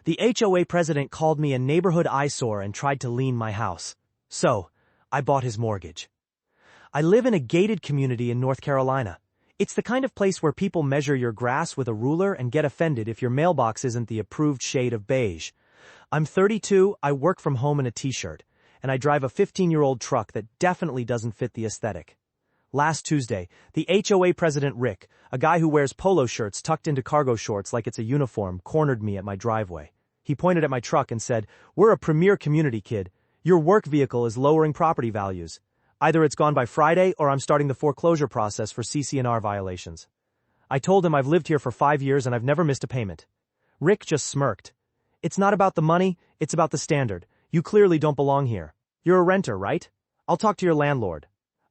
The HOA president called me a neighborhood eyesore and tried to lien my house. So, I bought his mortgage. I live in a gated community in North Carolina. It's the kind of place where people measure your grass with a ruler and get offended if your mailbox isn't the approved shade of beige. I'm 32, I work from home in a t-shirt, and I drive a 15-year-old truck that definitely doesn't fit the aesthetic. Last Tuesday, the HOA president Rick, a guy who wears polo shirts tucked into cargo shorts like it's a uniform, cornered me at my driveway. He pointed at my truck and said, "We're a premier community, kid. Your work vehicle is lowering property values. Either it's gone by Friday or I'm starting the foreclosure process for CC&R violations." I told him I've lived here for 5 years and I've never missed a payment. Rick just smirked. "It's not about the money, it's about the standard. You clearly don't belong here. You're a renter, right? I'll talk to your landlord."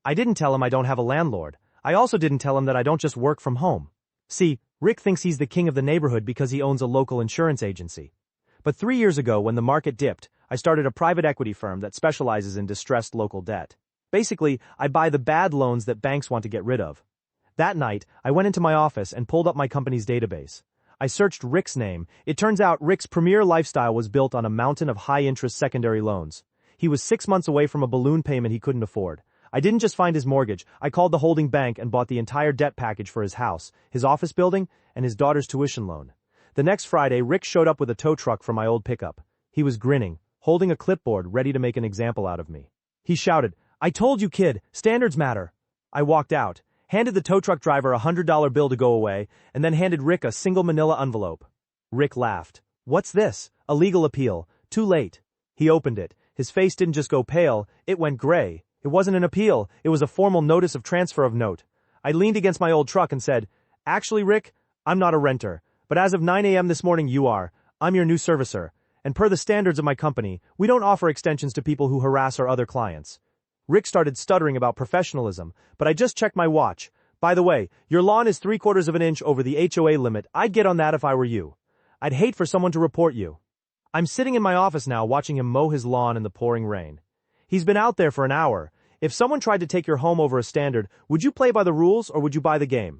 I didn't tell him I don't have a landlord. I also didn't tell him that I don't just work from home. See, Rick thinks he's the king of the neighborhood because he owns a local insurance agency. But 3 years ago, when the market dipped, I started a private equity firm that specializes in distressed local debt. Basically, I buy the bad loans that banks want to get rid of. That night, I went into my office and pulled up my company's database. I searched Rick's name. It turns out Rick's premier lifestyle was built on a mountain of high-interest secondary loans. He was 6 months away from a balloon payment he couldn't afford. I didn't just find his mortgage, I called the holding bank and bought the entire debt package for his house, his office building, and his daughter's tuition loan. The next Friday, Rick showed up with a tow truck from my old pickup. He was grinning, holding a clipboard ready to make an example out of me. He shouted, "I told you, kid, standards matter." I walked out, handed the tow truck driver a $100 bill to go away, and then handed Rick a single manila envelope. Rick laughed. "What's this? A legal appeal. Too late." He opened it. His face didn't just go pale, it went gray. It wasn't an appeal, it was a formal notice of transfer of note. I leaned against my old truck and said, "Actually, Rick, I'm not a renter, but as of 9 a.m. this morning you are. I'm your new servicer, and per the standards of my company, we don't offer extensions to people who harass our other clients." Rick started stuttering about professionalism, but I just checked my watch. "By the way, your lawn is 3/4 of an inch over the HOA limit. I'd get on that if I were you. I'd hate for someone to report you." I'm sitting in my office now watching him mow his lawn in the pouring rain. He's been out there for an hour. If someone tried to take your home over a standard, would you play by the rules or would you buy the game?